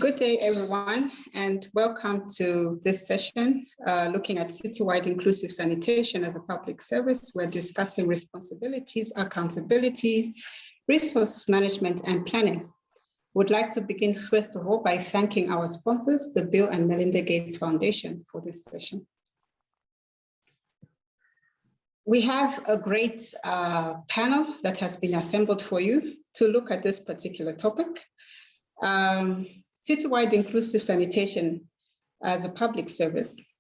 Good day, everyone, and welcome to this session looking at citywide inclusive sanitation as a public service. We're discussing responsibilities, accountability, resource management, and planning. Would like to begin first of all by thanking our sponsors, the Bill and Melinda Gates Foundation, for this session. We have a great panel that has been assembled for you to look at this particular topic. Citywide inclusive sanitation as a public service.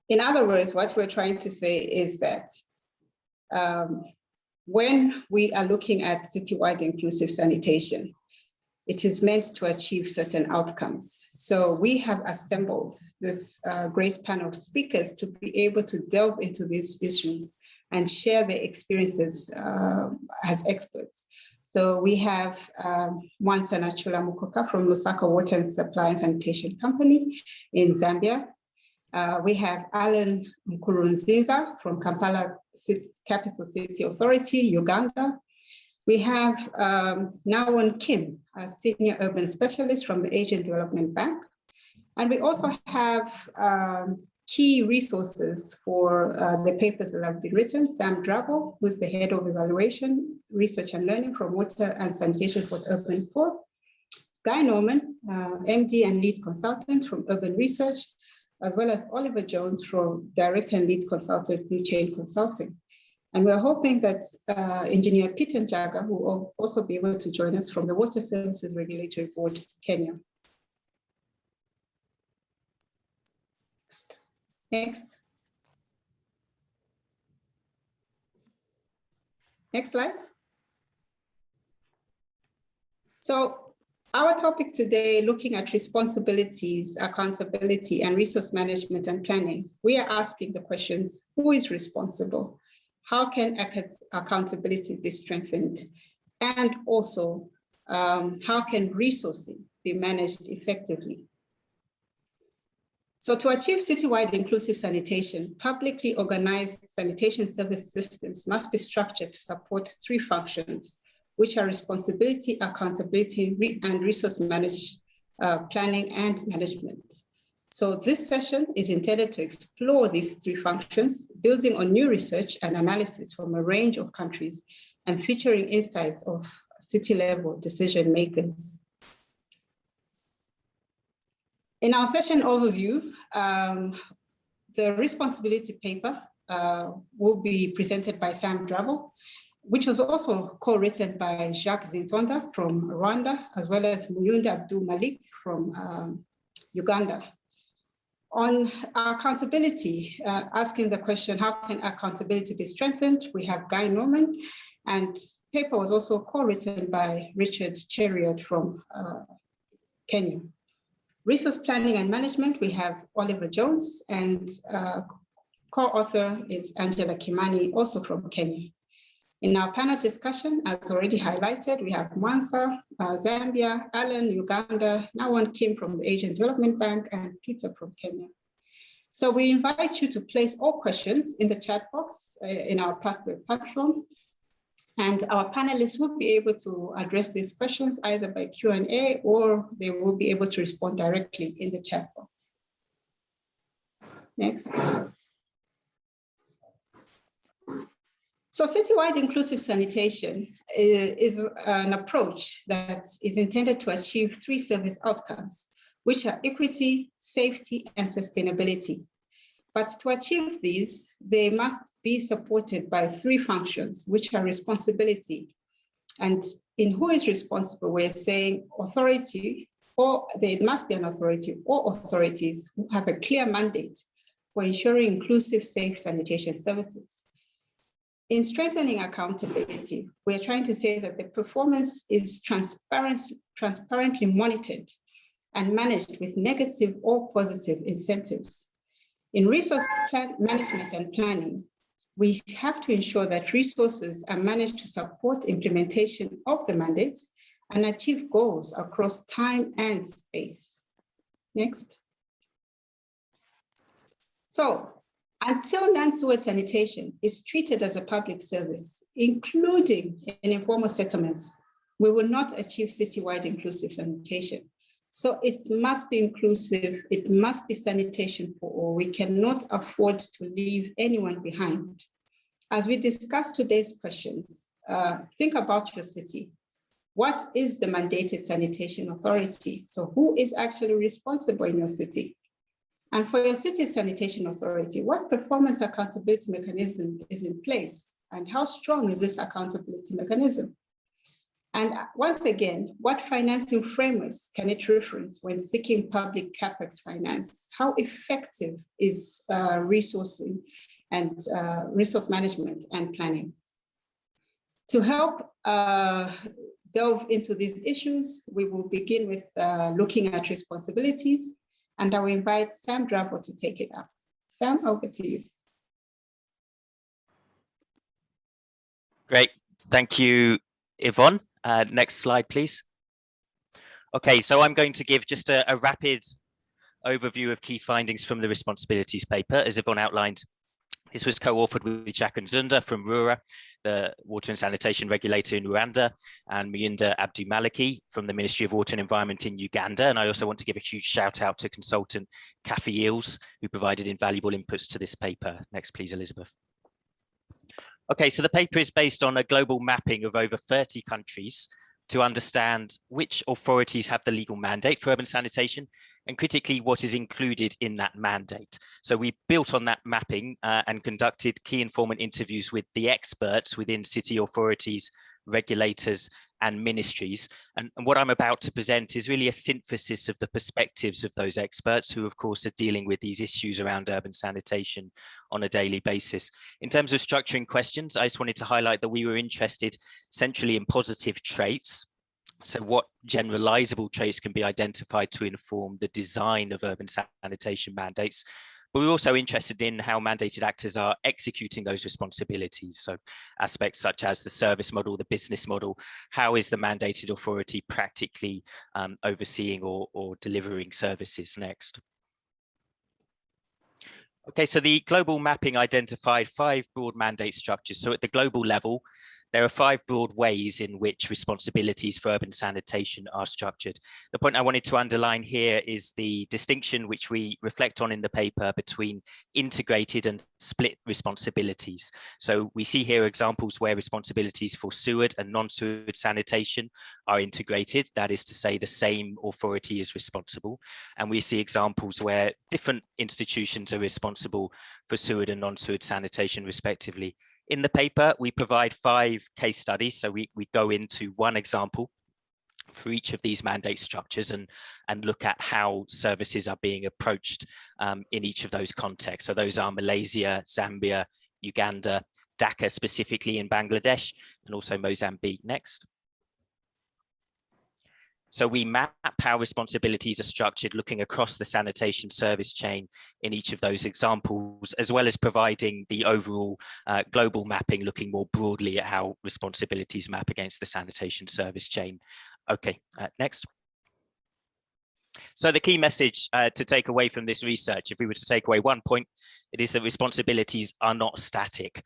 In other words, what we're trying to say is that when we are looking at citywide inclusive sanitation, it is meant to achieve certain outcomes. So we have assembled this great panel of speakers to be able to delve into these issues and share their experiences as experts. So we have Mwansana Chula Mukoka from Lusaka Water and Supply and Sanitation Company in Zambia. We have Alan Nkurunziza from Kampala Capital City Authority, Uganda. We have Nawon Kim, a Senior Urban Specialist from the Asian Development Bank. And we also have key resources for the papers that have been written. Sam Drabo, who's the Head of Evaluation, Research and Learning from Water and Sanitation for Urban 4. Guy Norman, MD and Lead Consultant from Urban Research, as well as Oliver Jones from Director and Lead Consultant, New Chain Consulting. And we're hoping that Engineer Peter Njaga will also be able to join us from the Water Services Regulatory Board, Kenya. Next. Next slide. So our topic today, looking at responsibilities, accountability, and resource management and planning, we are asking the questions: who is responsible? How can accountability be strengthened? And also, how can resourcing be managed effectively? So to achieve citywide inclusive sanitation, publicly organized sanitation service systems must be structured to support three functions, which are responsibility, accountability, and resource planning and management. So this session is intended to explore these three functions, building on new research and analysis from a range of countries and featuring insights of city-level decision makers. In our session overview, the responsibility paper will be presented by Sam Drabo, which was also co-written by Jacques Zintonda from Rwanda, as well as Muyunda Abdul Malik from Uganda. On accountability, asking the question, how can accountability be strengthened? We have Guy Norman, and paper was also co-written by Richard Cheriot from Kenya. Resource planning and management, we have Oliver Jones, and co-author is Angela Kimani, also from Kenya. In our panel discussion, as already highlighted, we have Mwansa, Zambia, Alan, Uganda, Nawon Kim from the Asian Development Bank, and Peter from Kenya. So we invite you to place all questions in the chat box in our Pathway platform. And our panelists will be able to address these questions either by Q&A or they will be able to respond directly in the chat box. Next. So citywide inclusive sanitation is an approach that is intended to achieve three service outcomes, which are equity, safety, and sustainability. But to achieve these, they must be supported by three functions, which are responsibility. And in who is responsible, we're saying authority, or there must be an authority or authorities who have a clear mandate for ensuring inclusive, safe sanitation services. In strengthening accountability, we're trying to say that the performance is transparently monitored and managed with negative or positive incentives. In resource management and planning, we have to ensure that resources are managed to support implementation of the mandates and achieve goals across time and space. Next. So, until non-sewer sanitation is treated as a public service, including in informal settlements, we will not achieve citywide inclusive sanitation. So it must be inclusive, it must be sanitation for all. We cannot afford to leave anyone behind. As we discuss today's questions, think about your city. What is the mandated sanitation authority? So who is actually responsible in your city? And for your city sanitation authority, what performance accountability mechanism is in place? And how strong is this accountability mechanism? And once again, what financing frameworks can it reference when seeking public CapEx finance? How effective is resourcing and resource management and planning? To help delve into these issues, we will begin with looking at responsibilities, and I will invite Sam Dravo to take it up. Sam, over to you. Great, thank you, Yvonne. Next slide, please. Okay, so I'm going to give just a rapid overview of key findings from the responsibilities paper. As Yvonne outlined, this was co-authored with Jacques Nzunda from RURA, the Water and Sanitation Regulator in Rwanda, and Muyinda Abdumaliki from the Ministry of Water and Environment in Uganda. And I also want to give a huge shout out to consultant Kathy Eels, who provided invaluable inputs to this paper. Next, please, Elizabeth. Okay, so the paper is based on a global mapping of over 30 countries to understand which authorities have the legal mandate for urban sanitation, and critically what is included in that mandate. So we built on that mapping and conducted key informant interviews with the experts within city authorities, regulators, and ministries. And what I'm about to present is really a synthesis of the perspectives of those experts who, of course, are dealing with these issues around urban sanitation on a daily basis. In terms of structuring questions, I just wanted to highlight that we were interested centrally in positive traits. So what generalizable traits can be identified to inform the design of urban sanitation mandates? But we're also interested in how mandated actors are executing those responsibilities. So aspects such as the service model, the business model, how is the mandated authority practically overseeing or delivering services next? Okay, so the global mapping identified 5 broad mandate structures. So at the global level, there are 5 broad ways in which responsibilities for urban sanitation are structured. The point I wanted to underline here is the distinction which we reflect on in the paper between integrated and split responsibilities. So we see here examples where responsibilities for sewered and non-sewered sanitation are integrated. That is to say, the same authority is responsible. And we see examples where different institutions are responsible for sewered and non-sewered sanitation respectively. In the paper, we provide 5 case studies. So we go into one example for each of these mandate structures and look at how services are being approached in each of those contexts. So those are Malaysia, Zambia, Uganda, Dhaka specifically in Bangladesh, and also Mozambique next. So we map how responsibilities are structured looking across the sanitation service chain in each of those examples, as well as providing the overall global mapping looking more broadly at how responsibilities map against the sanitation service chain. Okay, next. So the key message to take away from this research, if we were to take away one point, it is that responsibilities are not static.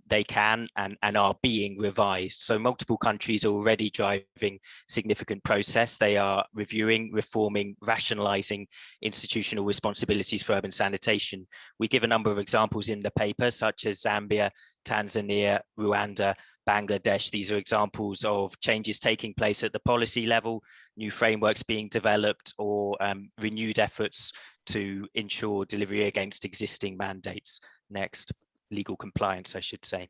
They can and are being revised. So multiple countries are already driving significant process. They are reviewing, reforming, rationalizing institutional responsibilities for urban sanitation. We give a number of examples in the paper, such as Zambia, Tanzania, Rwanda, Bangladesh. These are examples of changes taking place at the policy level, new frameworks being developed, or renewed efforts to ensure delivery against existing mandates. Next, legal compliance, I should say.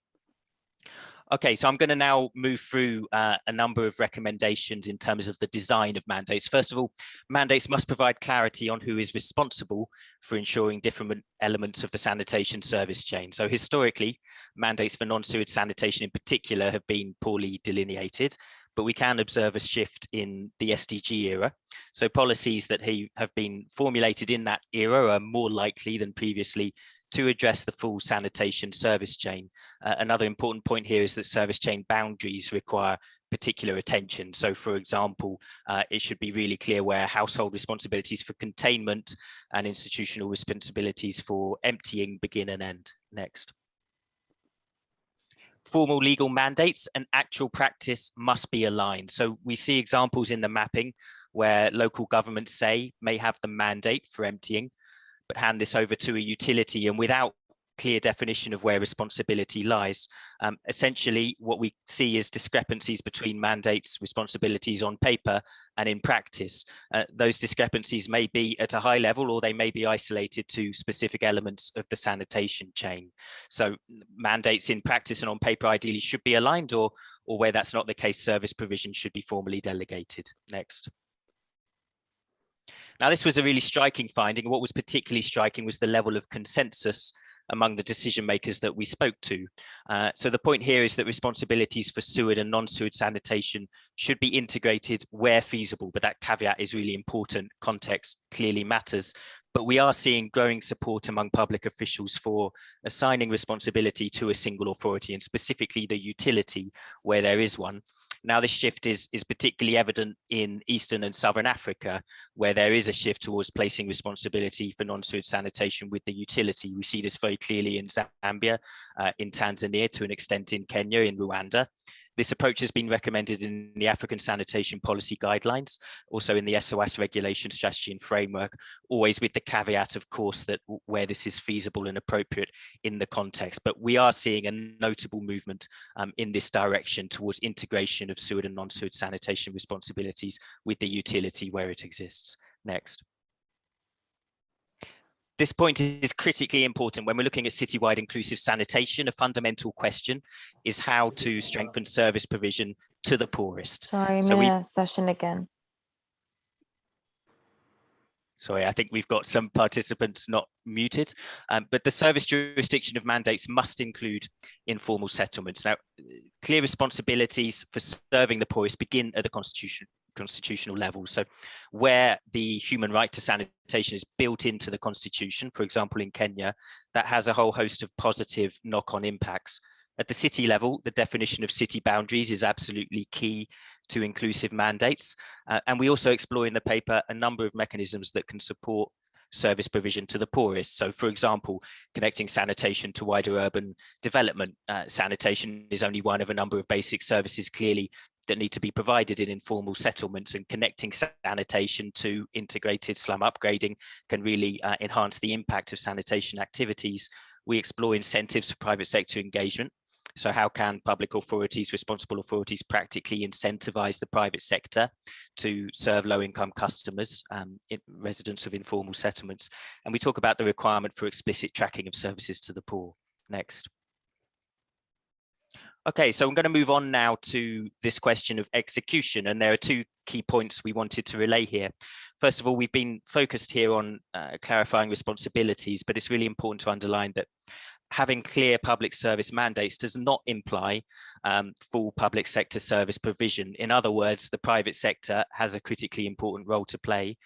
Okay, so I'm going to now move through a number of recommendations in terms of the design of mandates. First of all, mandates must provide clarity on who is responsible for ensuring different elements of the sanitation service chain. So historically, mandates for non-sewage sanitation in particular have been poorly delineated, but we can observe a shift in the SDG era. So policies that have been formulated in that era are more likely than previously to address the full sanitation service chain. Another important point here is that service chain boundaries require particular attention. So for example, it should be really clear where household responsibilities for containment and institutional responsibilities for emptying begin and end. Next. Formal legal mandates and actual practice must be aligned. So we see examples in the mapping where local governments say may have the mandate for emptying, but hand this over to a utility, and without clear definition of where responsibility lies. Essentially, what we see is discrepancies between mandates, responsibilities on paper and in practice. Those discrepancies may be at a high level, or they may be isolated to specific elements of the sanitation chain. So mandates in practice and on paper ideally should be aligned, or where that's not the case, service provision should be formally delegated. Next. Now, this was a really striking finding. What was particularly striking was the level of consensus among the decision makers that we spoke to. So the point here is that responsibilities for sewered and non-sewered sanitation should be integrated where feasible, but that caveat is really important. Context clearly matters. But we are seeing growing support among public officials for assigning responsibility to a single authority, and specifically the utility where there is one. Now, this shift is particularly evident in Eastern and Southern Africa, where there is a shift towards placing responsibility for non-sewage sanitation with the utility. We see this very clearly in Zambia, in Tanzania, to an extent in Kenya, in Rwanda. This approach has been recommended in the African Sanitation Policy Guidelines, also in the SOS Regulation Strategy and Framework, always with the caveat, of course, that where this is feasible and appropriate in the context. But we are seeing a notable movement in this direction towards integration of sewered and non-sewered sanitation responsibilities with the utility where it exists. Next. This point is critically important when we're looking at citywide inclusive sanitation. A fundamental question is how to strengthen service provision to the poorest. Sorry, session again. Sorry, I think we've got some participants not muted, but the service jurisdiction of mandates must include informal settlements. Now, clear responsibilities for serving the poorest begin at the constitutional level. So where the human right to sanitation is built into the constitution, for example, in Kenya, that has a whole host of positive knock-on impacts. At the city level, the definition of city boundaries is absolutely key to inclusive mandates. And we also explore in the paper a number of mechanisms that can support service provision to the poorest. So, for example, connecting sanitation to wider urban development. Sanitation is only one of a number of basic services clearly that need to be provided in informal settlements, and connecting sanitation to integrated slum upgrading can really enhance the impact of sanitation activities. We explore incentives for private sector engagement. So how can public authorities, responsible authorities, practically incentivize the private sector to serve low-income customers, residents of informal settlements? And we talk about the requirement for explicit tracking of services to the poor. Next. Okay, so I'm going to move on now to this question of execution, and there are two key points we wanted to relay here. First of all, we've been focused here on clarifying responsibilities, but it's really important to underline that having clear public service mandates does not imply full public sector service provision. In other words, the private sector has a critically important role to play.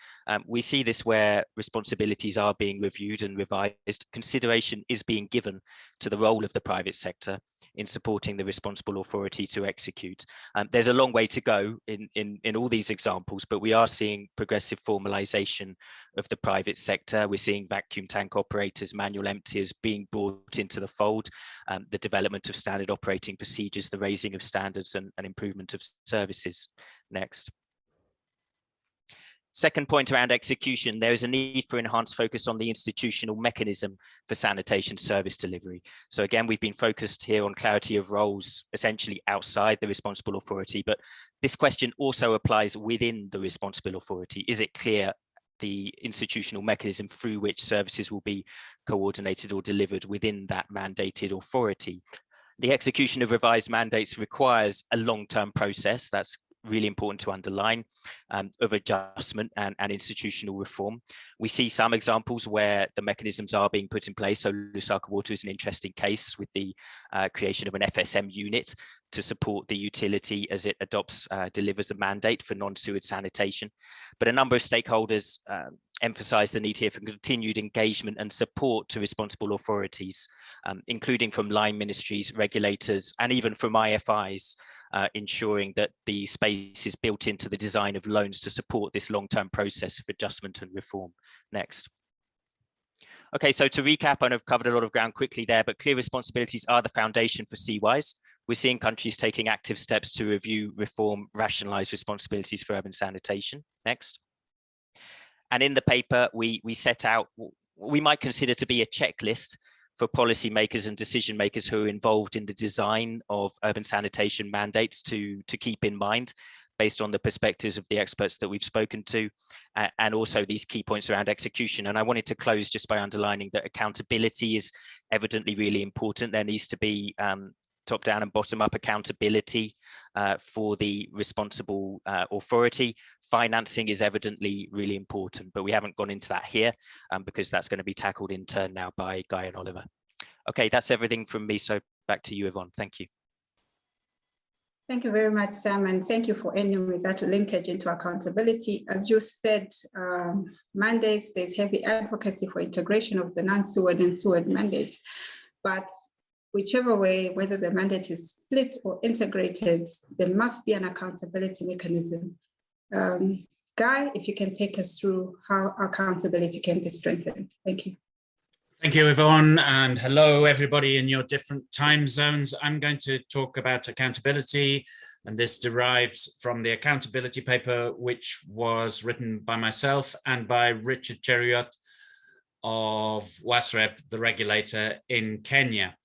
We see this where responsibilities are being reviewed and revised. Consideration is being given to the role of the private sector in supporting the responsible authority to execute. There's a long way to go in all these examples, but we are seeing progressive formalization of the private sector. We're seeing vacuum tank operators, manual emptiers being brought into the fold, the development of standard operating procedures, the raising of standards and improvement of services. Next. Second point around execution, there is a need for enhanced focus on the institutional mechanism for sanitation service delivery. So again, we've been focused here on clarity of roles essentially outside the responsible authority, but this question also applies within the responsible authority. Is it clear the institutional mechanism through which services will be coordinated or delivered within that mandated authority? The execution of revised mandates requires a long-term process. That's really important to underline, of adjustment and institutional reform. We see some examples where the mechanisms are being put in place. So Lusaka Water is an interesting case with the creation of an FSM unit to support the utility as it delivers a mandate for non-sewered sanitation. But a number of stakeholders emphasize the need here for continued engagement and support to responsible authorities, including from line ministries, regulators, and even from IFIs, ensuring that the space is built into the design of loans to support this long-term process of adjustment and reform. Next. Okay, so to recap, and I've covered a lot of ground quickly there, but clear responsibilities are the foundation for CWISE, We're seeing countries taking active steps to review, reform, rationalize responsibilities for urban sanitation. Next. And in the paper, we set out what we might consider to be a checklist for policymakers and decision makers who are involved in the design of urban sanitation mandates to keep in mind, based on the perspectives of the experts that we've spoken to, and also these key points around execution. And I wanted to close just by underlining that accountability is evidently really important. There needs to be top-down and bottom-up accountability for the responsible authority. Financing is evidently really important, but we haven't gone into that here because that's going to be tackled in turn now by Guy and Oliver. Okay, that's everything from me. So back to you, Yvonne. Thank you. Thank you very much, Sam, and thank you for ending with that linkage into accountability. As you said, mandates, there's heavy advocacy for integration of the non-SEWARD and SEWARD mandate, but whichever way, whether the mandate is split or integrated, there must be an accountability mechanism. Guy, if you can take us through how accountability can be strengthened. Thank you. Thank you, Yvonne, and hello, everybody in your different time zones. I'm going to talk about accountability, and this derives from the accountability paper, which was written by myself and by Richard Cheruiyot of WASREP, the regulator in Kenya.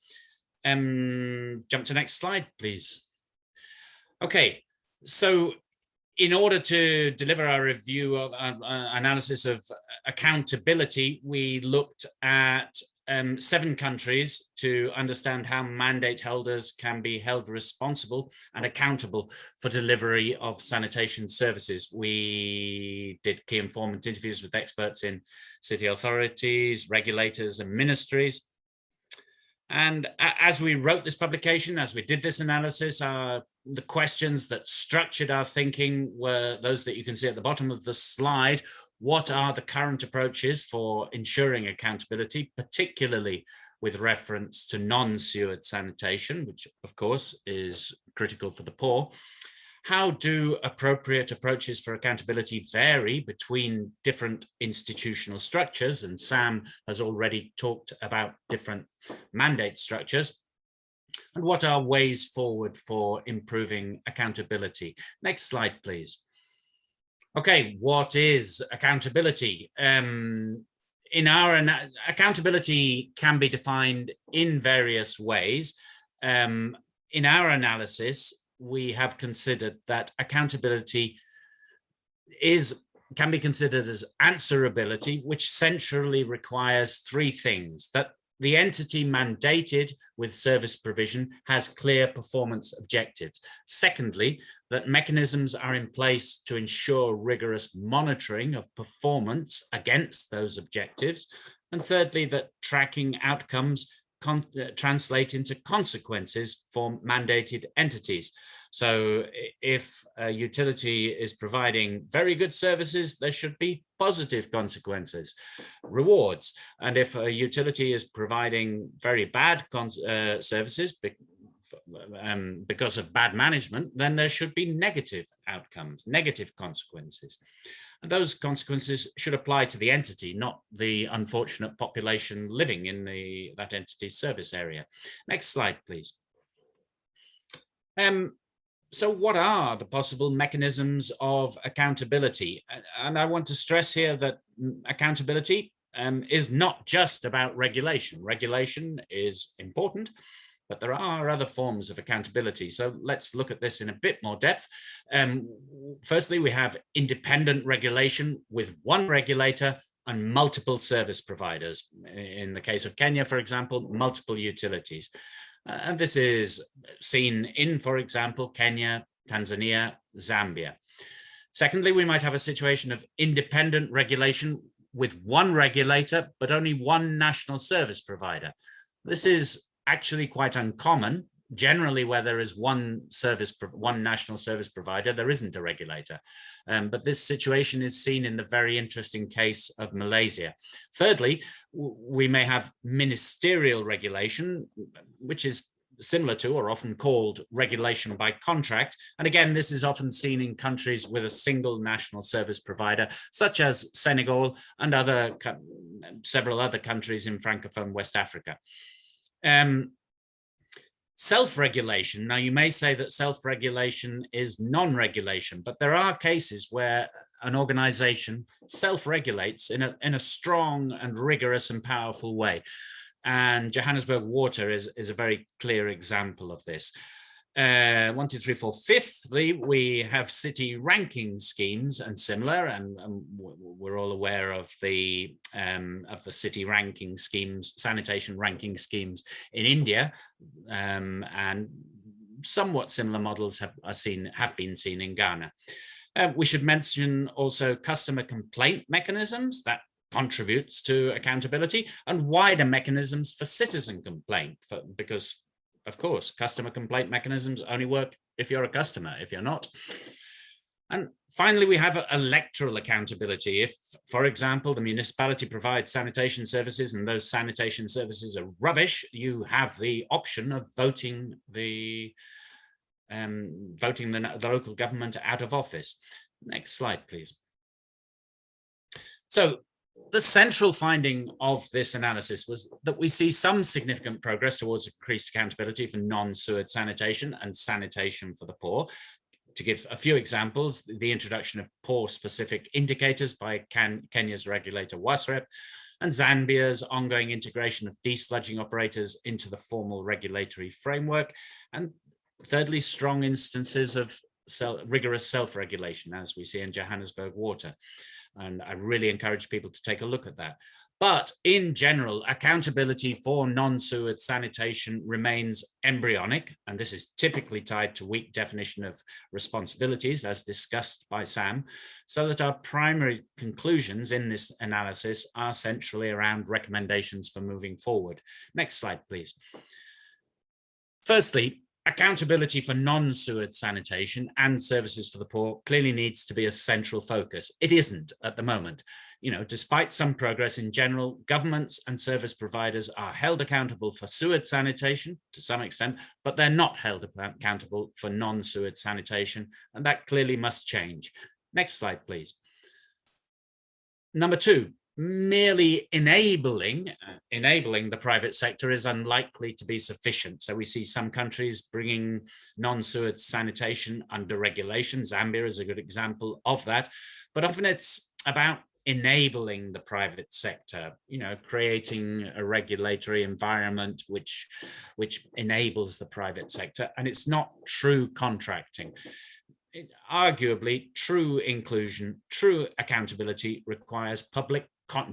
Jump to next slide, please. Okay, so in order to deliver our review of analysis of accountability, we looked at 7 countries to understand how mandate holders can be held responsible and accountable for delivery of sanitation services. We did key informant interviews with experts in city authorities, regulators, and ministries. And as we wrote this publication, as we did this analysis, the questions that structured our thinking were those that you can see at the bottom of the slide. What are the current approaches for ensuring accountability, particularly with reference to non-sewered sanitation, which of course is critical for the poor? How do appropriate approaches for accountability vary between different institutional structures? And Sam has already talked about different mandate structures. And what are ways forward for improving accountability? Next slide, please. Okay, what is accountability? Accountability can be defined in various ways. In our analysis, we have considered that accountability can be considered as answerability, which centrally requires 3 things: that the entity mandated with service provision has clear performance objectives. Secondly, that mechanisms are in place to ensure rigorous monitoring of performance against those objectives. And thirdly, that tracking outcomes translate into consequences for mandated entities. So if a utility is providing very good services, there should be positive consequences, rewards. And if a utility is providing very bad services because of bad management, then there should be negative outcomes, negative consequences. And those consequences should apply to the entity, not the unfortunate population living in that entity's service area. Next slide, please. So what are the possible mechanisms of accountability? And I want to stress here that accountability is not just about regulation. Regulation is important, but there are other forms of accountability. So let's look at this in a bit more depth. Firstly, we have independent regulation with one regulator and multiple service providers. In the case of Kenya, for example, multiple utilities. And this is seen in, for example, Kenya, Tanzania, Zambia. Secondly, we might have a situation of independent regulation with one regulator, but only one national service provider. This is actually quite uncommon. Generally, where there is one national service provider, there isn't a regulator. But this situation is seen in the very interesting case of Malaysia. Thirdly, we may have ministerial regulation, which is similar to or often called regulation by contract. And again, this is often seen in countries with a single national service provider, such as Senegal and several other countries in Francophone West Africa. Self-regulation. Now, you may say that self-regulation is non-regulation, but there are cases where an organization self-regulates in a strong and rigorous and powerful way. And Johannesburg Water is a very clear example of this. 1, 2, 3, 4. Fifthly, we have city ranking schemes and similar, and we're all aware of the city ranking schemes, sanitation ranking schemes in India, and somewhat similar models have been seen in Ghana. We should mention also customer complaint mechanisms that contributes to accountability, and wider mechanisms for citizen complaint, because of course, customer complaint mechanisms only work if you're a customer. If you're not. And finally, we have electoral accountability. If, for example, the municipality provides sanitation services and those sanitation services are rubbish, you have the option of voting the local government out of office. Next slide, please. So, the central finding of this analysis was that we see some significant progress towards increased accountability for non-sewered sanitation and sanitation for the poor. To give a few examples, the introduction of poor-specific indicators by Kenya's regulator WASREP, and Zambia's ongoing integration of desludging operators into the formal regulatory framework, and thirdly, strong instances of rigorous self-regulation, as we see in Johannesburg Water. And I really encourage people to take a look at that. But in general, accountability for non-sewered sanitation remains embryonic, and this is typically tied to weak definition of responsibilities, as discussed by Sam, so that our primary conclusions in this analysis are centrally around recommendations for moving forward. Next slide, please. Firstly, accountability for non-sewered sanitation and services for the poor clearly needs to be a central focus. It isn't at the moment. You know, despite some progress in general, governments and service providers are held accountable for sewered sanitation to some extent, but they're not held accountable for non-sewered sanitation, and that clearly must change. Next slide, please. Number 2. Merely enabling the private sector is unlikely to be sufficient. So we see some countries bringing non-sewered sanitation under regulation. Zambia is a good example of that. But often it's about enabling the private sector, you know, creating a regulatory environment which enables the private sector. And it's not true contracting. Arguably, true inclusion, true accountability requires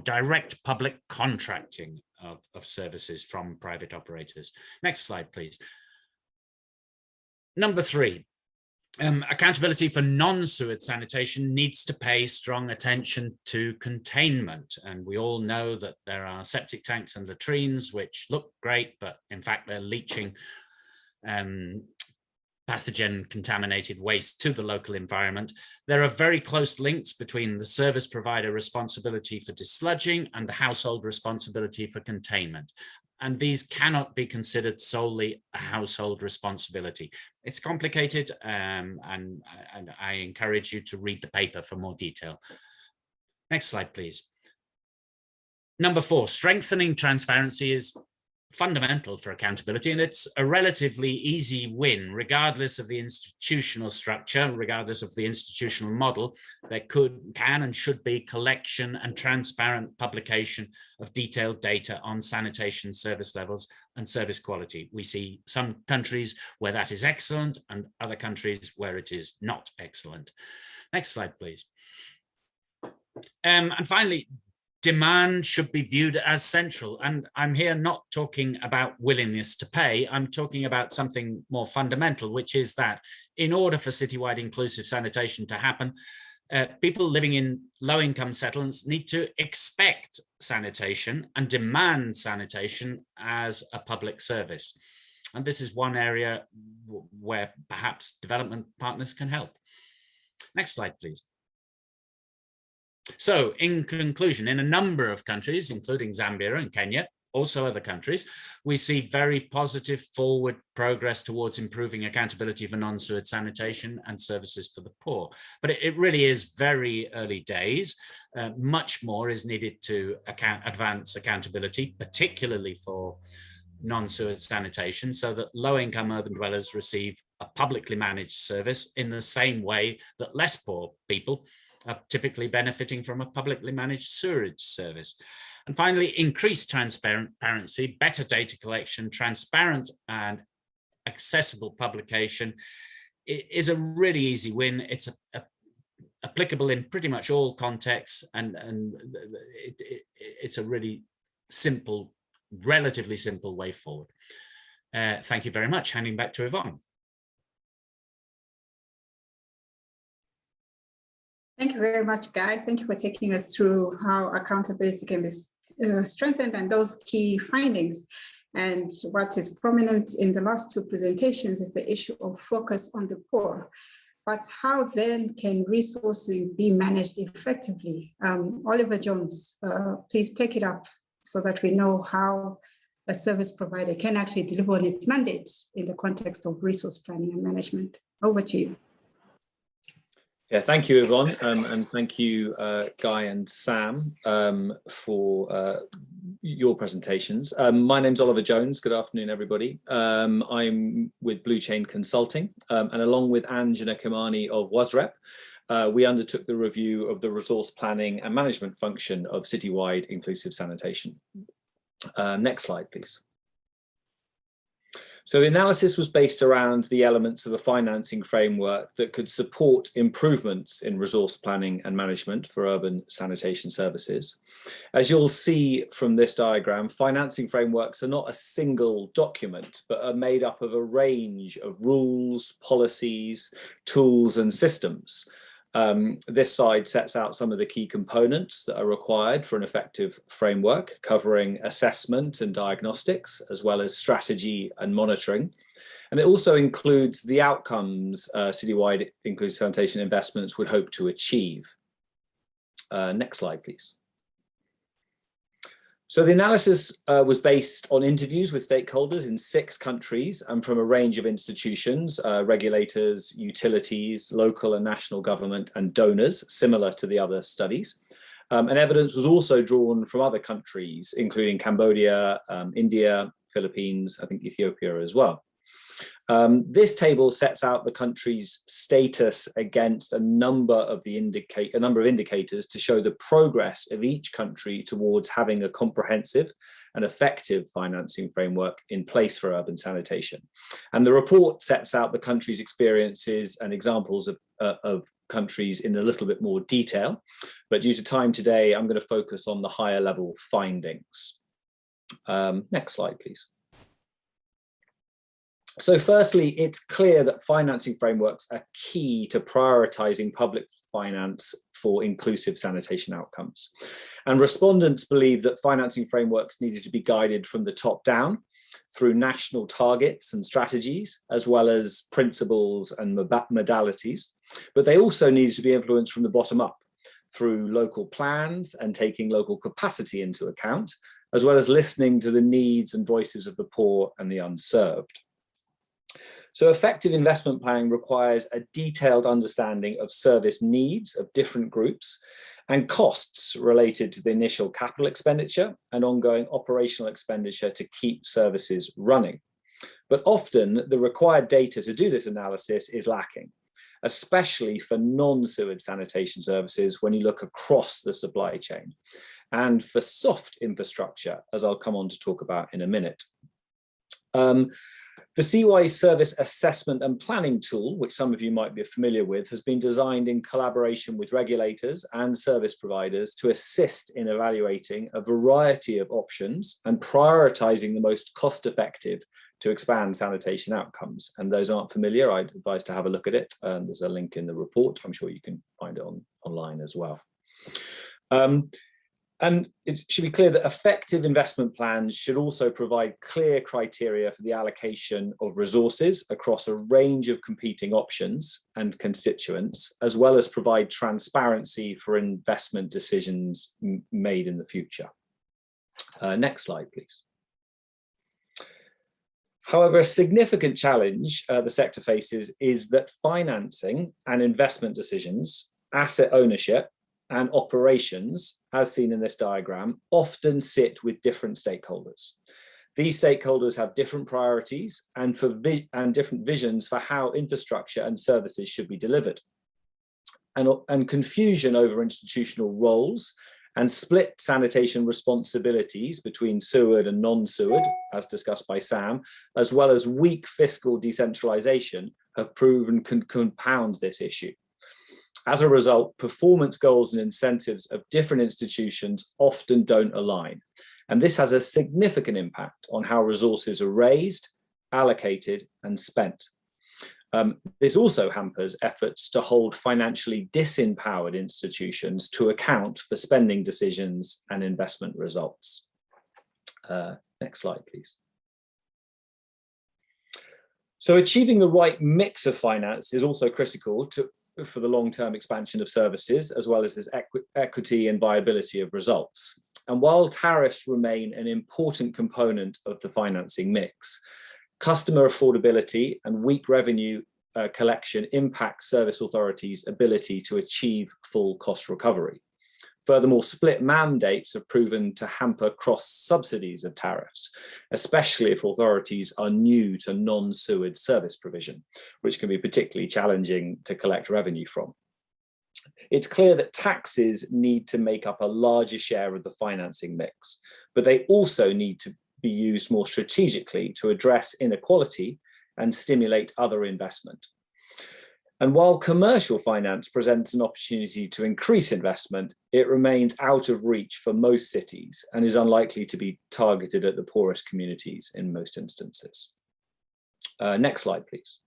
direct public contracting of services from private operators. Next slide, please. Number 3, accountability for non-sewered sanitation needs to pay strong attention to containment. And we all know that there are septic tanks and latrines which look great, but in fact they're leaching pathogen contaminated waste to the local environment. There are very close links between the service provider responsibility for desludging and the household responsibility for containment. And these cannot be considered solely a household responsibility. It's complicated, and I encourage you to read the paper for more detail. Next slide, please. Number 4, strengthening transparency is fundamental for accountability, and it's a relatively easy win, regardless of the institutional structure, regardless of the institutional model. There can and should be collection and transparent publication of detailed data on sanitation service levels and service quality. We see some countries where that is excellent and other countries where it is not excellent. Next slide, please. And finally, demand should be viewed as central. And I'm here not talking about willingness to pay. I'm talking about something more fundamental, which is that in order for citywide inclusive sanitation to happen, people living in low-income settlements need to expect sanitation and demand sanitation as a public service. And this is one area where perhaps development partners can help. Next slide, please. So in conclusion, in a number of countries, including Zambia and Kenya, also other countries, we see very positive forward progress towards improving accountability for non-sewered sanitation and services for the poor. But it really is very early days. Much more is needed to advance accountability, particularly for non-sewage sanitation so that low-income urban dwellers receive a publicly managed service in the same way that less poor people are typically benefiting from a publicly managed sewerage service. And finally, increased transparency, better data collection, transparent and accessible publication is a really easy win. It's applicable in pretty much all contexts, and it's a really simple, relatively simple way forward. Thank you very much. Handing back to Yvonne. Thank you very much, Guy. Thank you for taking us through how accountability can be strengthened and those key findings. And what is prominent in the last two presentations is the issue of focus on the poor. But how then can resourcing be managed effectively? Oliver Jones, please take it up so that we know how a service provider can actually deliver on its mandates in the context of resource planning and management. Over to you. Yeah, thank you, Yvonne, and thank you, Guy and Sam, for your presentations. My name's Oliver Jones. Good afternoon, everybody. I'm with Blue Chain Consulting, and along with Anjana Kimani of WASREP, we undertook the review of the resource planning and management function of Citywide Inclusive Sanitation. Next slide, please. So the analysis was based around the elements of a financing framework that could support improvements in resource planning and management for urban sanitation services. As you'll see from this diagram, financing frameworks are not a single document, but are made up of a range of rules, policies, tools, and systems. This slide sets out some of the key components that are required for an effective framework, covering assessment and diagnostics, as well as strategy and monitoring. And it also includes the outcomes Citywide Inclusive Sanitation investments would hope to achieve. Next slide, please. So the analysis was based on interviews with stakeholders in 6 countries and from a range of institutions, regulators, utilities, local and national government, and donors, similar to the other studies. And evidence was also drawn from other countries, including Cambodia, India, Philippines, I think Ethiopia as well. This table sets out the country's status against a number of indicators to show the progress of each country towards having a comprehensive and effective financing framework in place for urban sanitation. And the report sets out the country's experiences and examples of countries in a little bit more detail. But due to time today, I'm going to focus on the higher level findings. Next slide, please. So firstly, it's clear that financing frameworks are key to prioritizing public finance for inclusive sanitation outcomes. And respondents believe that financing frameworks needed to be guided from the top down through national targets and strategies, as well as principles and modalities. But they also needed to be influenced from the bottom up through local plans and taking local capacity into account, as well as listening to the needs and voices of the poor and the unserved. So effective investment planning requires a detailed understanding of service needs of different groups and costs related to the initial capital expenditure and ongoing operational expenditure to keep services running. But often the required data to do this analysis is lacking, especially for non-sewage sanitation services when you look across the supply chain, and for soft infrastructure, as I'll come on to talk about in a minute. The Citywide Service Assessment and Planning tool, which some of you might be familiar with, has been designed in collaboration with regulators and service providers to assist in evaluating a variety of options and prioritizing the most cost-effective to expand sanitation outcomes. And those aren't familiar, I'd advise to have a look at it. There's a link in the report. I'm sure you can find it online as well. And it should be clear that effective investment plans should also provide clear criteria for the allocation of resources across a range of competing options and constituents, as well as provide transparency for investment decisions made in the future. Next slide, please. However, a significant challenge the sector faces is that financing and investment decisions, asset ownership, and operations, as seen in this diagram, often sit with different stakeholders. These stakeholders have different priorities and different visions for how infrastructure and services should be delivered. And confusion over institutional roles and split sanitation responsibilities between sewered and non-sewered, as discussed by Sam, as well as weak fiscal decentralization, have proven can compound this issue. As a result, performance goals and incentives of different institutions often don't align. And this has a significant impact on how resources are raised, allocated, and spent. This also hampers efforts to hold financially disempowered institutions to account for spending decisions and investment results. Next slide, please. So achieving the right mix of finance is also critical for the long-term expansion of services, as well as this equity and viability of results. And while tariffs remain an important component of the financing mix, customer affordability and weak revenue collection impacts service authorities' ability to achieve full cost recovery. Furthermore, split mandates have proven to hamper cross-subsidies of tariffs, especially if authorities are new to non-sewered service provision, which can be particularly challenging to collect revenue from. It's clear that taxes need to make up a larger share of the financing mix, but they also need to be used more strategically to address inequality and stimulate other investment. And while commercial finance presents an opportunity to increase investment, it remains out of reach for most cities and is unlikely to be targeted at the poorest communities in most instances. Next slide, please.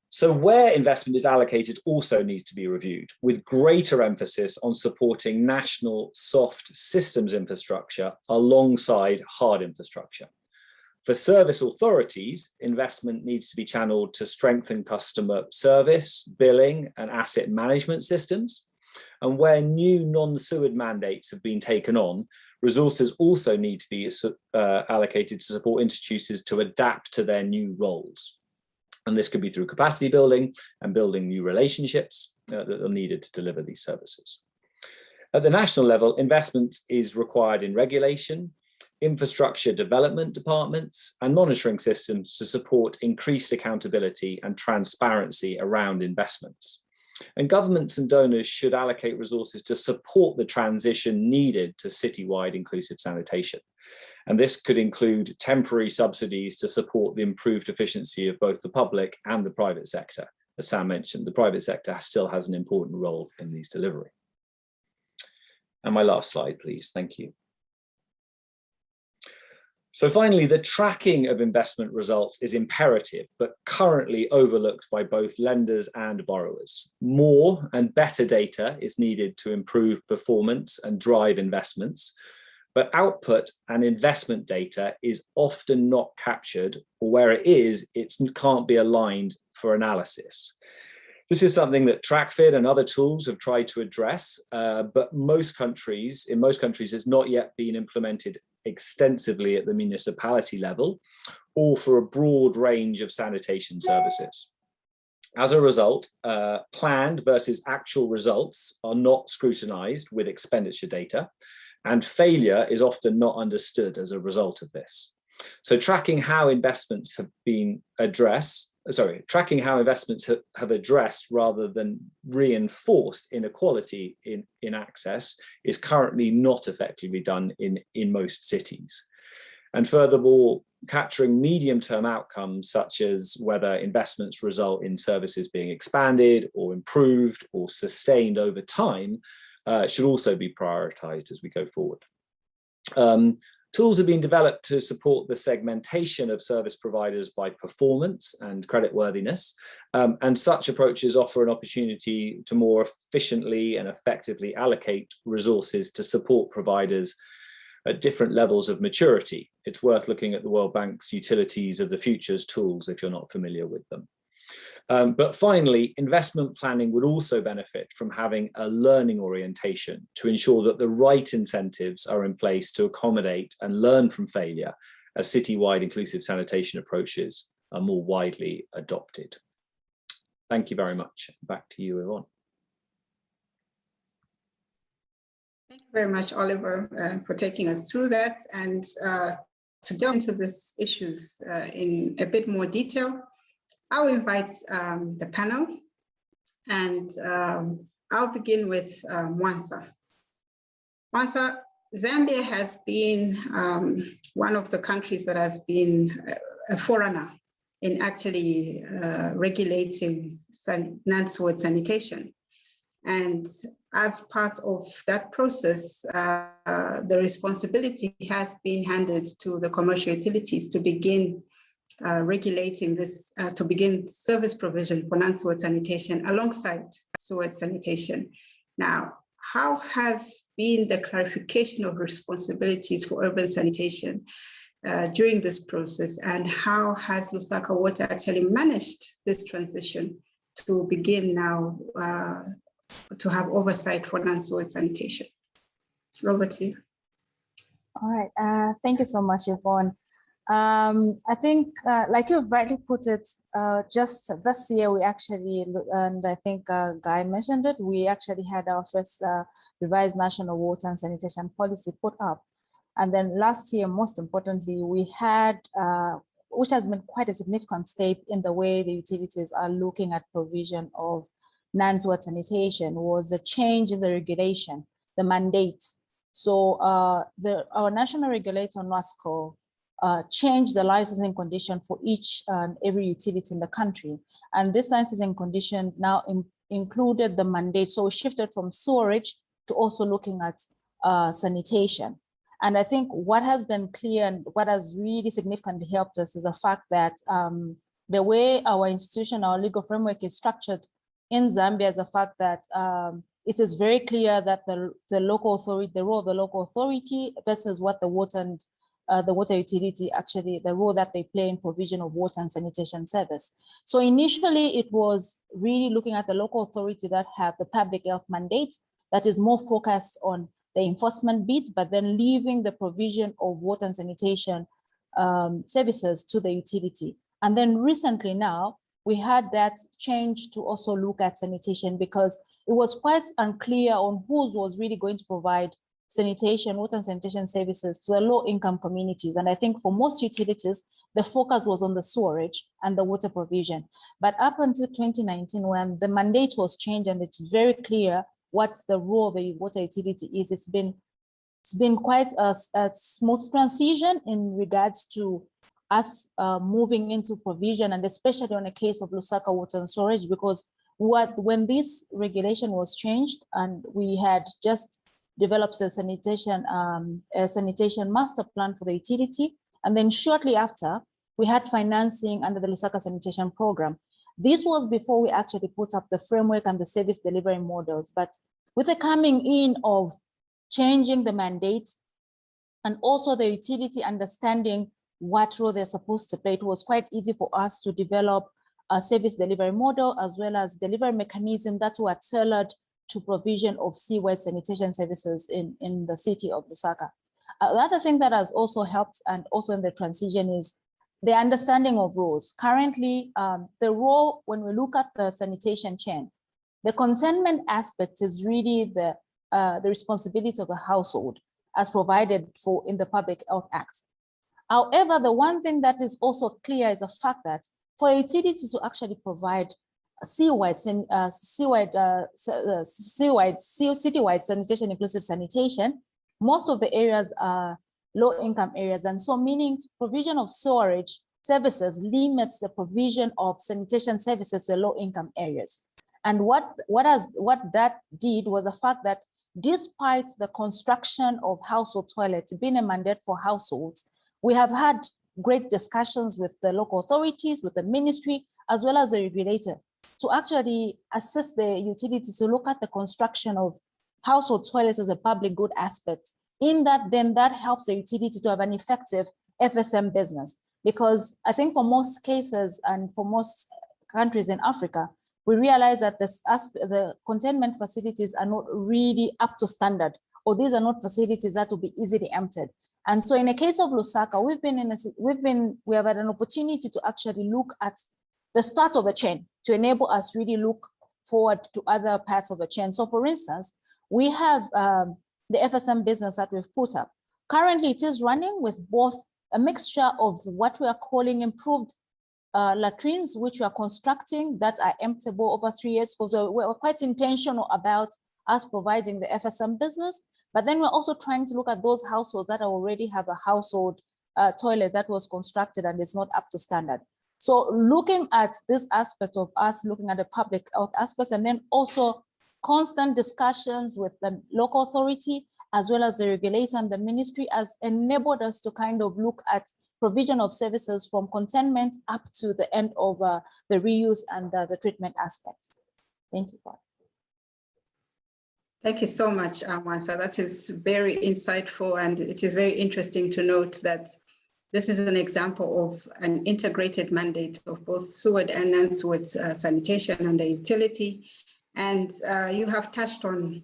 So where investment is allocated also needs to be reviewed, with greater emphasis on supporting national soft systems infrastructure alongside hard infrastructure. For service authorities, investment needs to be channeled to strengthen customer service, billing, and asset management systems. And where new non-sewered mandates have been taken on, resources also need to be allocated to support institutions to adapt to their new roles. And this could be through capacity building and building new relationships that are needed to deliver these services. At the national level, investment is required in regulation, infrastructure development departments, and monitoring systems to support increased accountability and transparency around investments. And governments and donors should allocate resources to support the transition needed to citywide inclusive sanitation. And this could include temporary subsidies to support the improved efficiency of both the public and the private sector. As Sam mentioned, the private sector still has an important role in these delivery. And my last slide, please. Thank you. So finally, the tracking of investment results is imperative, but currently overlooked by both lenders and borrowers. More and better data is needed to improve performance and drive investments, but output and investment data is often not captured, or where it is, it can't be aligned for analysis. This is something that TrackFID and other tools have tried to address, but in most countries, it's not yet been implemented extensively at the municipality level or for a broad range of sanitation services. As a result, planned versus actual results are not scrutinized with expenditure data, and failure is often not understood as a result of this. So tracking how investments have addressed rather than reinforced inequality in access is currently not effectively done in most cities. And furthermore, capturing medium-term outcomes such as whether investments result in services being expanded or improved or sustained over time should also be prioritized as we go forward. Tools have been developed to support the segmentation of service providers by performance and creditworthiness, and such approaches offer an opportunity to more efficiently and effectively allocate resources to support providers at different levels of maturity. It's worth looking at the World Bank's Utilities of the Futures tools if you're not familiar with them. But finally, investment planning would also benefit from having a learning orientation to ensure that the right incentives are in place to accommodate and learn from failure as citywide inclusive sanitation approaches are more widely adopted. Thank you very much. Back to you, Yvonne. Thank you very much, Oliver, for taking us through that. And to delve into these issues in a bit more detail, I'll invite the panel, and I'll begin with Mwansa. Mwansa, Zambia has been one of the countries that has been a forerunner in actually regulating non-sewage sanitation. And as part of that process, the responsibility has been handed to the commercial utilities to begin regulating this, to begin service provision for non-sewage sanitation alongside sewage sanitation. Now, how has been the clarification of responsibilities for urban sanitation during this process, and how has Lusaka Water actually managed this transition to begin now to have oversight for non-sewage sanitation? Over to you. All right, thank you so much, Yvonne. I think, like you've rightly put it, just this year we actually, and I think Guy mentioned it, we actually had our first revised national water and sanitation policy put up. And then last year, most importantly, we had, which has been quite a significant step in the way the utilities are looking at provision of non-sewage sanitation, was a change in the regulation, the mandate. So our national regulator, NWASCO, changed the licensing condition for each and every utility in the country. And this licensing condition now included the mandate. So we shifted from sewerage to also looking at sanitation. And I think what has been clear and what has really significantly helped us is the fact that the way our institution, our legal framework is structured in Zambia is the fact that it is very clear that the local authority, the role of the local authority versus what the water and the water utility, actually the role that they play in provision of water and sanitation service. So initially it was really looking at the local authority that have the public health mandate that is more focused on the enforcement bit, but then leaving the provision of water and sanitation services to the utility. And then recently now, we had that change to also look at sanitation because it was quite unclear on who was really going to provide sanitation, water and sanitation services to the low-income communities. And I think for most utilities, the focus was on the sewerage and the water provision. But up until 2019, when the mandate was changed and it's very clear what the role of the water utility is, it's been quite a smooth transition in regards to us moving into provision, and especially on the case of Lusaka Water and Storage, because when this regulation was changed and we had just develops a sanitation master plan for the utility. And then shortly after, we had financing under the Lusaka Sanitation Program. This was before we actually put up the framework and the service delivery models. But with the coming in of changing the mandate and also the utility understanding what role they're supposed to play, it was quite easy for us to develop a service delivery model as well as delivery mechanism that were tailored to provision of seawide sanitation services in the city of Lusaka. The other thing that has also helped and also in the transition is the understanding of roles. Currently, the role, when we look at the sanitation chain, the containment aspect is really the responsibility of the household as provided for in the Public Health Act. However, the one thing that is also clear is the fact that for utilities to actually provide citywide sanitation, inclusive sanitation, most of the areas are low-income areas, and so meaning provision of sewerage services limits the provision of sanitation services to low-income areas. And what that did was the fact that despite the construction of household toilets being a mandate for households, we have had great discussions with the local authorities, with the ministry, as well as the regulator, to actually assist the utility to look at the construction of household toilets as a public good aspect. In that, then that helps the utility to have an effective FSM business. Because I think for most cases and for most countries in Africa, we realize that the containment facilities are not really up to standard, or these are not facilities that will be easily emptied. And so in the case of Lusaka, we have had an opportunity to actually look at the start of the chain to enable us really look forward to other parts of the chain. So for instance, we have the FSM business that we've put up. Currently, it is running with both a mixture of what we are calling improved latrines, which we are constructing that are emptiable over 3 years, because we're quite intentional about us providing the FSM business. But then we're also trying to look at those households that already have a household toilet that was constructed and is not up to standard. So looking at this aspect of us looking at the public health aspects, and then also constant discussions with the local authority as well as the regulator and the ministry has enabled us to kind of look at provision of services from containment up to the end of the reuse and the treatment aspects. Thank you, Paul. Thank you so much, Mwansa. That is very insightful, and it is very interesting to note that this is an example of an integrated mandate of both SUAD and non-SUAD sanitation and the utility. And you have touched on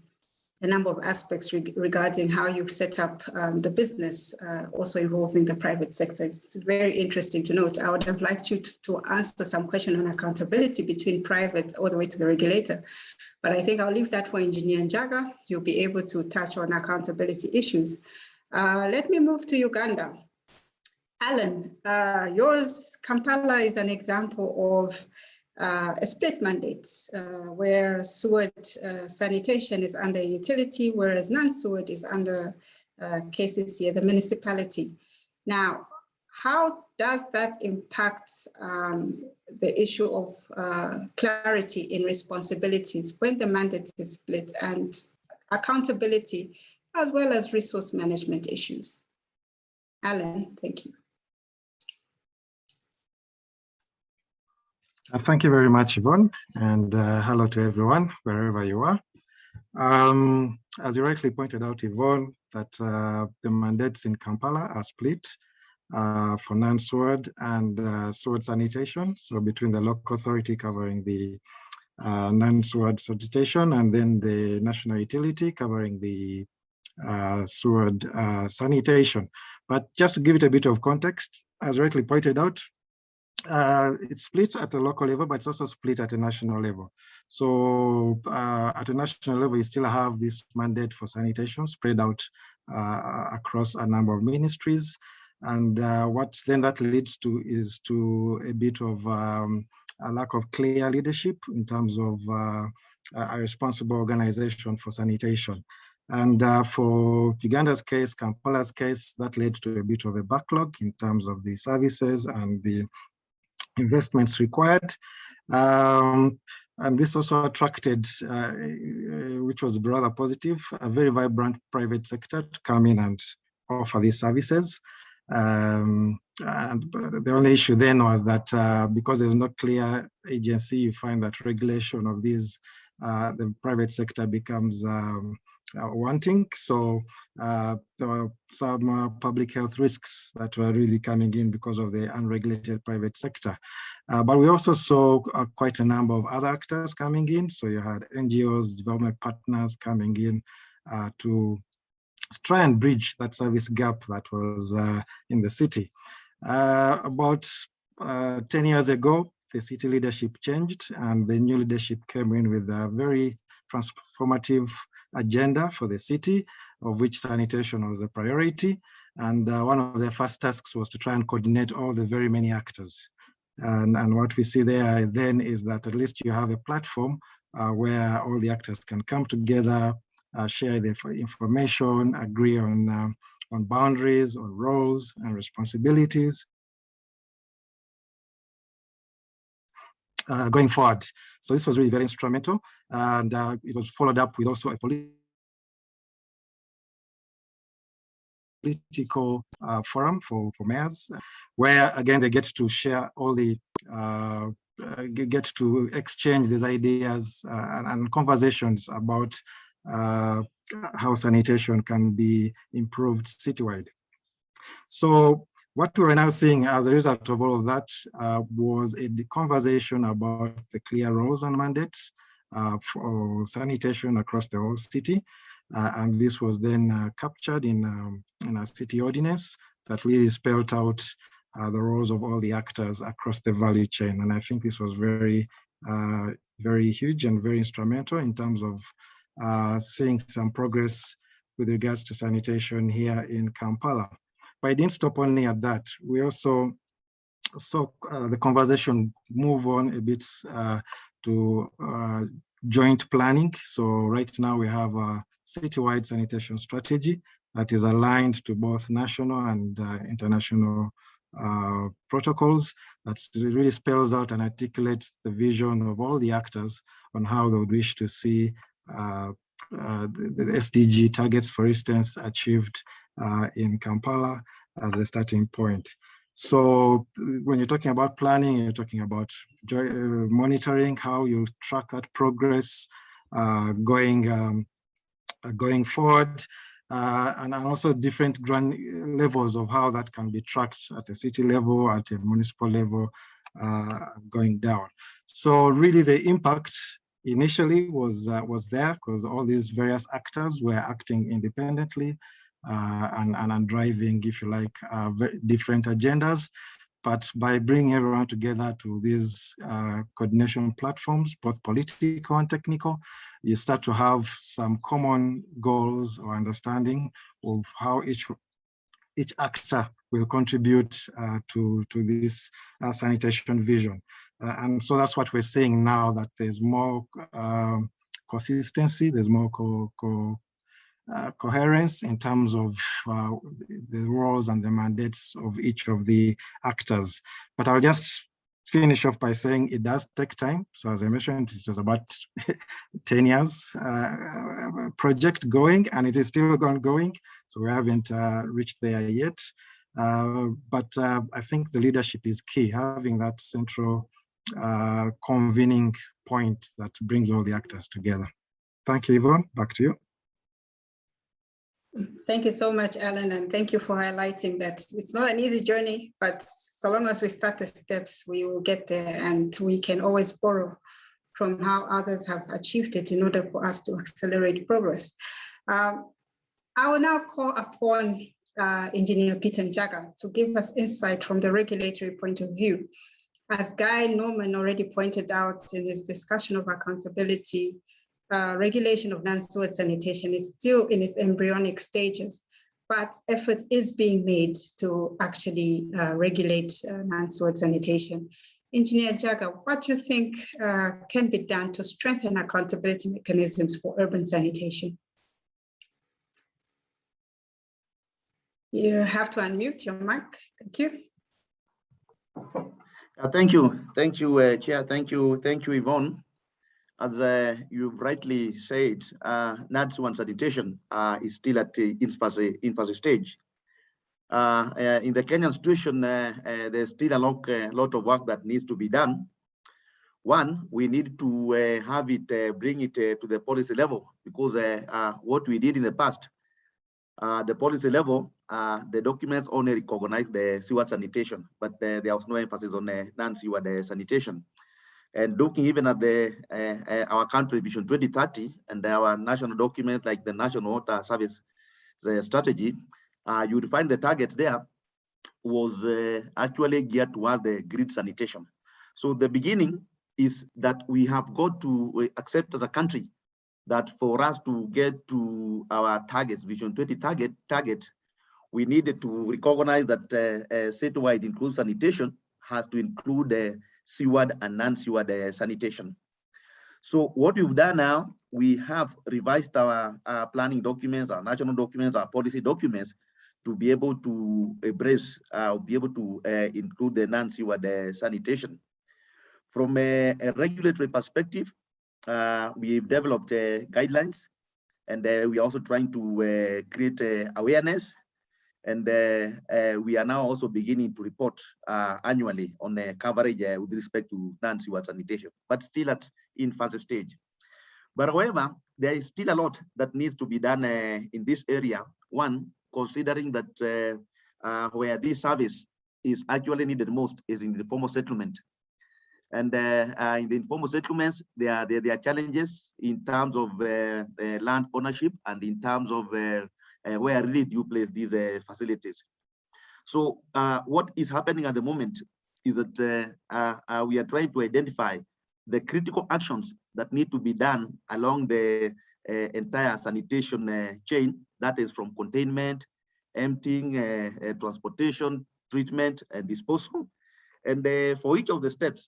a number of aspects regarding how you've set up the business, also involving the private sector. It's very interesting to note. I would have liked you to answer some question on accountability between private all the way to the regulator. But I think I'll leave that for Engineer Njaga. You'll be able to touch on accountability issues. Let me move to Uganda. Alan, yours, Kampala, is an example of a split mandate where SUAD sanitation is under utility, whereas non-SUAD is under KCCA, the municipality. Now, how does that impact the issue of clarity in responsibilities when the mandate is split, and accountability as well as resource management issues? Alan, thank you. Thank you very much, Yvonne, and hello to everyone, wherever you are. As you rightly pointed out, Yvonne, that the mandates in Kampala are split for non-SUAD and SUAD sanitation, so between the local authority covering the non-SUAD sanitation and then the national utility covering the SUAD sanitation. But just to give it a bit of context, as rightly pointed out, it's split at a local level, but it's also split at a national level. So at a national level, you still have this mandate for sanitation spread out across a number of ministries. And what then that leads to is to a bit of a lack of clear leadership in terms of a responsible organization for sanitation. And for Uganda's case, Kampala's case, that led to a bit of a backlog in terms of the services and the investments required. And this also attracted, which was rather positive, a very vibrant private sector to come in and offer these services. And the only issue then was that because there's no clear agency, you find that regulation of these, the private sector becomes wanting. So there were some public health risks that were really coming in because of the unregulated private sector. But we also saw quite a number of other actors coming in. So you had NGOs, development partners coming in to try and bridge that service gap that was in the city. About 10 years ago, the city leadership changed and the new leadership came in with a very transformative agenda for the city, of which sanitation was a priority. And one of their first tasks was to try and coordinate all the very many actors. And what we see there then is that at least you have a platform where all the actors can come together, share the information, agree on boundaries, on roles and responsibilities going forward. So this was really very instrumental, and it was followed up with also a political forum for mayors, where again they get to share all the get to exchange these ideas and conversations about how sanitation can be improved citywide. So what we are now seeing as a result of all of that was a conversation about the clear roles and mandates for sanitation across the whole city. And this was then captured in a city ordinance that really spelled out the roles of all the actors across the value chain. And I think this was very, very huge and very instrumental in terms of seeing some progress with regards to sanitation here in Kampala. But it didn't stop only at that. We also saw the conversation move on a bit to joint planning. So right now we have a citywide sanitation strategy that is aligned to both national and international protocols that really spells out and articulates the vision of all the actors on how they would wish to see the SDG targets, for instance, achieved in Kampala as a starting point. So when you're talking about planning, you're talking about monitoring, how you track that progress going forward, and also different levels of how that can be tracked at a city level, at a municipal level, going down. So really the impact initially was there because all these various actors were acting independently and driving, if you like, different agendas. But by bringing everyone together to these coordination platforms, both political and technical, you start to have some common goals or understanding of how each actor will contribute to this sanitation vision. And so that's what we're seeing now, that there's more consistency, there's more coherence in terms of the roles and the mandates of each of the actors. But I'll just finish off by saying it does take time. So as I mentioned, it was about 10 years project going, and it is still going. So we haven't reached there yet. But I think the leadership is key, having that central convening point that brings all the actors together. Thank you, Yvonne. Back to you. Thank you so much, Alan, and thank you for highlighting that it's not an easy journey, but so long as we start the steps, we will get there, and we can always borrow from how others have achieved it in order for us to accelerate progress. I will now call upon Engineer Peter Njaga to give us insight from the regulatory point of view. As Guy Norman already pointed out in his discussion of accountability, regulation of non-sewage sanitation is still in its embryonic stages, but effort is being made to actually regulate non-sewage sanitation. Engineer Njaga, what do you think can be done to strengthen accountability mechanisms for urban sanitation? You have to unmute your mic. Thank you. Thank you, Chair. Thank you, Yvonne. As you've rightly said, non-sewage sanitation is still at the infancy stage. In the Kenyan situation, there's still a lot of work that needs to be done. One, we need to have it, bring it to the policy level, because what we did in the past, the policy level, the documents only recognize the sewer sanitation, but there was no emphasis on non-sewer sanitation. And looking even at our country vision 2030 and our national documents like the National Water Service Strategy, you would find the targets there was actually geared towards the grid sanitation. So the beginning is that we have got to accept as a country that for us to get to our targets, vision 20 target, we needed to recognize that citywide inclusive sanitation has to include sewered and non-sewered sanitation. So what we've done now, we have revised our planning documents, our national documents, our policy documents to be able to embrace, be able to include the non-sewered sanitation. From a regulatory perspective, we've developed guidelines, and we're also trying to create awareness. And we are now also beginning to report annually on the coverage with respect to non-sewer sanitation, but still at infancy stage. But however, there is still a lot that needs to be done in this area. One, considering that where this service is actually needed most is in the informal settlement. And in the informal settlements, there are challenges in terms of land ownership and in terms of where really do you place these facilities. So what is happening at the moment is that we are trying to identify the critical actions that need to be done along the entire sanitation chain That is from containment, emptying, transportation, treatment, and disposal. And for each of the steps,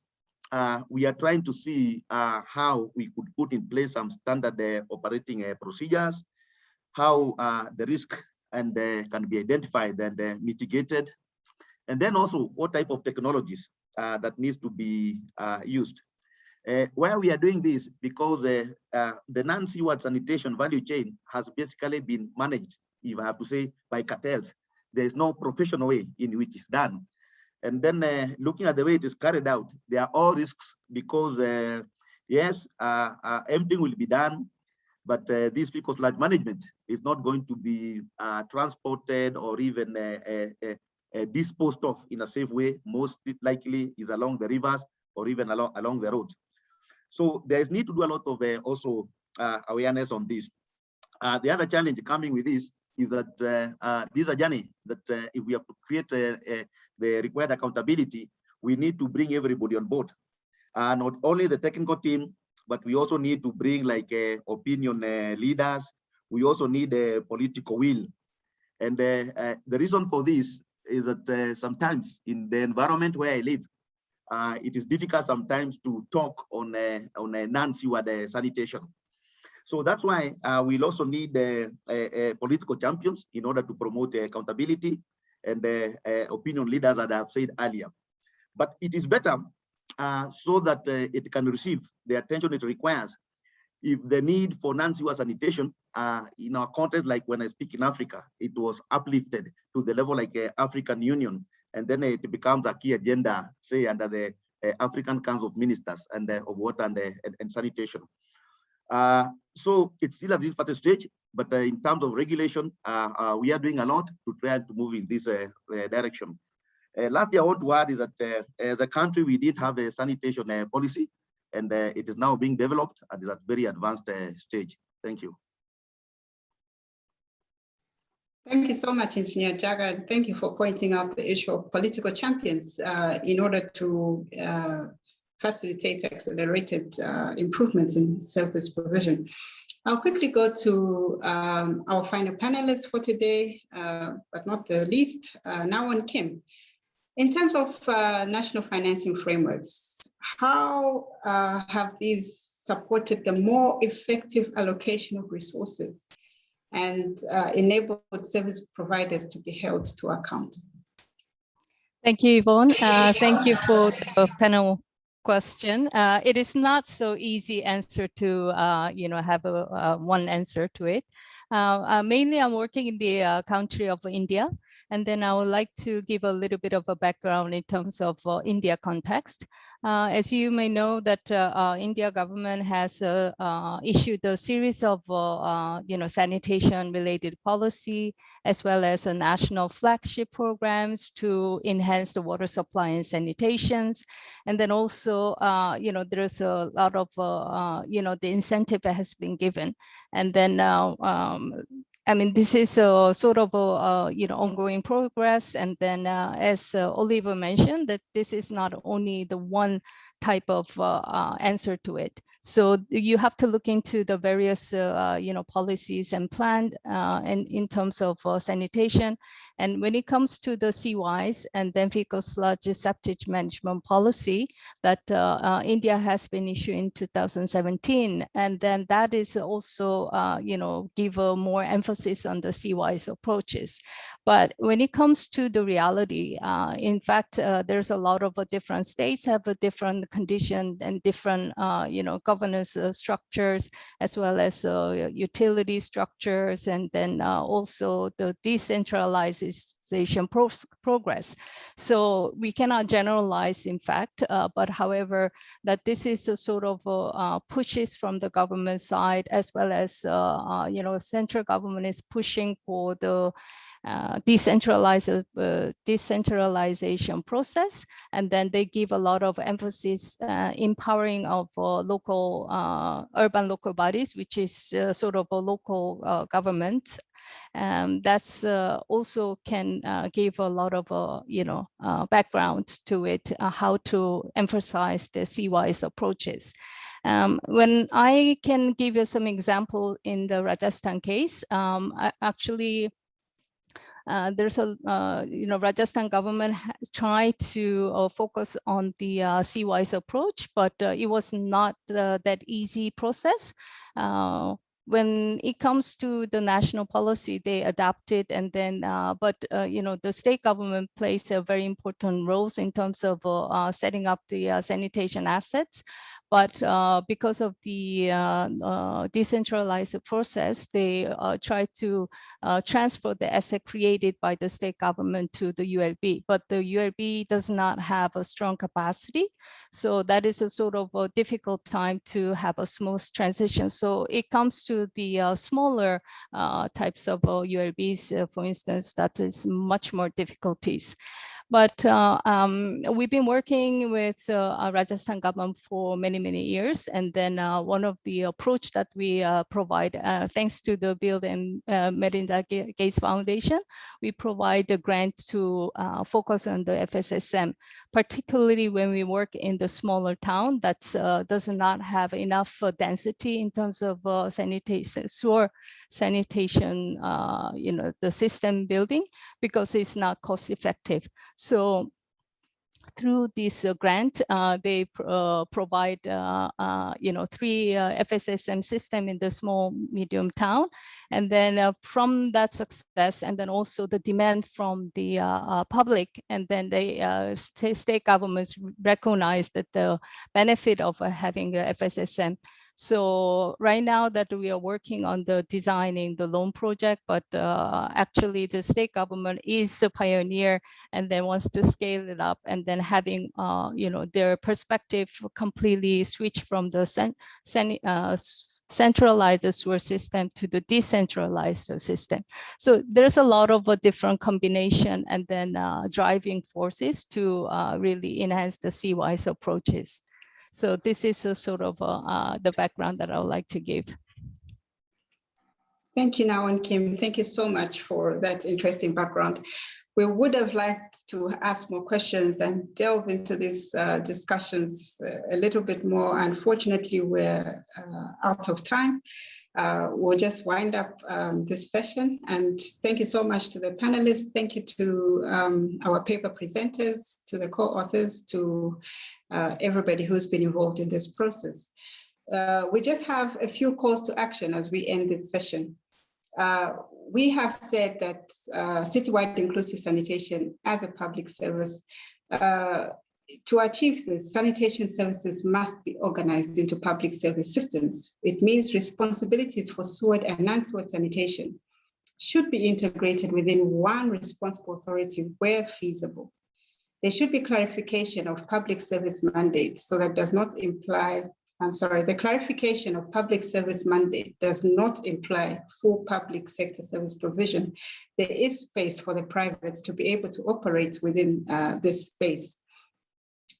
we are trying to see how we could put in place some standard operating procedures, how the risk and can be identified and mitigated, and then also what type of technologies that needs to be used. Why we are doing this, because the non-seaward sanitation value chain has basically been managed, if I have to say, by cartels. There is no professional way in which it's done. And then looking at the way it is carried out, there are all risks because yes, emptying will be done, but this because large management is not going to be transported or even disposed of in a safe way. Most likely is along the rivers or even along the roads. So there is need to do a lot of also awareness on this. The other challenge coming with this is that this is a journey that if we have to create the required accountability, we need to bring everybody on board. Not only the technical team, but we also need to bring like opinion leaders. We also need a political will. And the reason for this is that sometimes in the environment where I live, it is difficult sometimes to talk on a non-seaward sanitation. So that's why we'll also need political champions in order to promote accountability and opinion leaders that I have said earlier. But it is better so that it can receive the attention it requires. If the need for non-sewer sanitation in our context, like when I speak in Africa, it was uplifted to the level like African Union, and then it becomes a key agenda, say under the African Council of Ministers and of Water and Sanitation. So it's still at this first stage, but in terms of regulation, we are doing a lot to try to move in this direction. Lastly, I want to add is that as a country, we did have a sanitation policy, and it is now being developed and is at very advanced stage. Thank you. Thank you so much, Engineer Jaga. Thank you for pointing out the issue of political champions in order to facilitate accelerated improvements in service provision. I'll quickly go to our final panelists for today, but not the least, Nawan Kim. In terms of national financing frameworks, how have these supported the more effective allocation of resources and enabled service providers to be held to account? Thank you, Yvonne. Thank you for the panel question. It is not so easy answer to have a one answer to it. Mainly, I'm working in the country of India, and then I would like to give a little bit of a background in terms of India context. As you may know, that India government has issued a series of sanitation-related policy, as well as a national flagship programs to enhance the water supply and sanitations. And then also, there's a lot of the incentive that has been given, and then I mean, this is a sort of a ongoing progress. And then as Oliver mentioned, that this is not only the one type of answer to it. So you have to look into the various policies and plan and in terms of sanitation. And when it comes to the CYs and then fecal sludge septic management policy that India has been issued in 2017, and then that is also give a more emphasis on the CYs approaches. But when it comes to the reality, in fact, there's a lot of different states have a different condition and different governance structures, as well as utility structures, and then also the decentralization progress. So we cannot generalize, in fact, but however, that this is a sort of pushes from the government side, as well as central government is pushing for the decentralization process, and then they give a lot of emphasis empowering of local urban local bodies, which is sort of a local government. That's also can give a lot of background to it, how to emphasize the CY's approaches. When I can give you some example in the Rajasthan case, there's a, Rajasthan government has tried to focus on the C-wise approach, but it was not that easy process. When it comes to the national policy, they adapted, and then, the state government plays a very important roles in terms of setting up the sanitation assets. But because of the decentralized process, they try to transfer the asset created by the state government to the ULB, but the ULB does not have a strong capacity. So that is a sort of a difficult time to have a smooth transition. So it comes to the smaller types of ULBs, for instance, that is much more difficulties. But we've been working with Rajasthan government for many, many years. And then one of the approach that we provide, thanks to the Bill and Melinda Gates Foundation, we provide a grant to focus on the FSSM, particularly when we work in the smaller town that does not have enough density in terms of sanitation, sewer sanitation, the system building, because it's not cost effective. So through this grant, they provide, 3 FSSM system in the small, medium town. And then from that success, and then also the demand from the public, and then the state governments recognize that the benefit of having a FSSM. So right now that we are working on the designing the loan project, but actually the state government is a pioneer and then wants to scale it up, and then having their perspective completely switch from the centralized sewer system to the decentralized system. So there's a lot of a different combination and then driving forces to really enhance the C-wise approaches. So this is a sort of the background that I would like to give. Thank you, Now and Kim. Thank you so much for that interesting background. We would have liked to ask more questions and delve into these discussions a little bit more. Unfortunately, we're out of time. We'll just wind up this session. And thank you so much to the panelists. Thank you to our paper presenters, to the co-authors, to everybody who's been involved in this process. We just have a few calls to action as we end this session. We have said that citywide inclusive sanitation as a public service, to achieve this, sanitation services must be organized into public service systems. It means responsibilities for sewer and non-sewer sanitation should be integrated within one responsible authority where feasible. There should be clarification of public service mandate, so that does not imply, the clarification of public service mandate does not imply full public sector service provision. There is space for the privates to be able to operate within this space.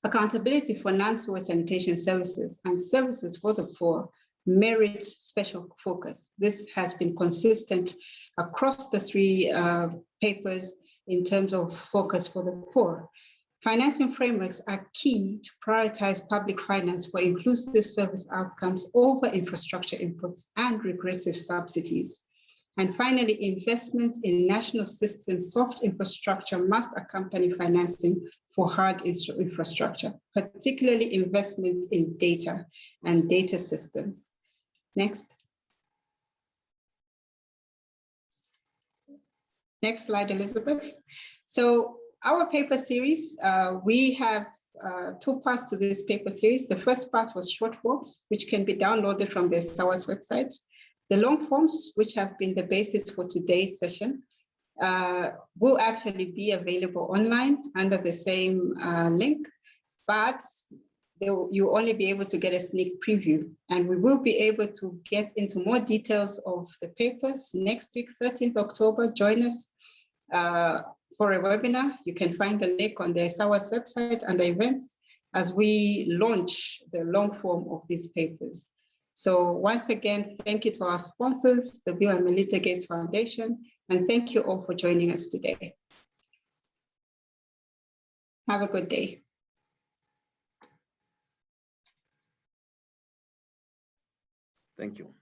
Accountability for non-sewer sanitation services and services for the poor merits special focus. This has been consistent across the 3 papers in terms of focus for the poor. Financing frameworks are key to prioritize public finance for inclusive service outcomes over infrastructure inputs and regressive subsidies. And finally, investment in national system soft infrastructure must accompany financing for hard infrastructure, particularly investments in data and data systems. Next. Next slide, Elizabeth. So our paper series, we have 2 parts to this paper series. The first part was short forms, which can be downloaded from the SAWA's website. The long forms, which have been the basis for today's session, will actually be available online under the same link, but you'll only be able to get a sneak preview. And we will be able to get into more details of the papers next week, 13th October. Join us for a webinar. You can find the link on the SAWA's website under events as we launch the long form of these papers. So once again, thank you to our sponsors, the Bill and Melinda Gates Foundation, and thank you all for joining us today. Have a good day. Thank you.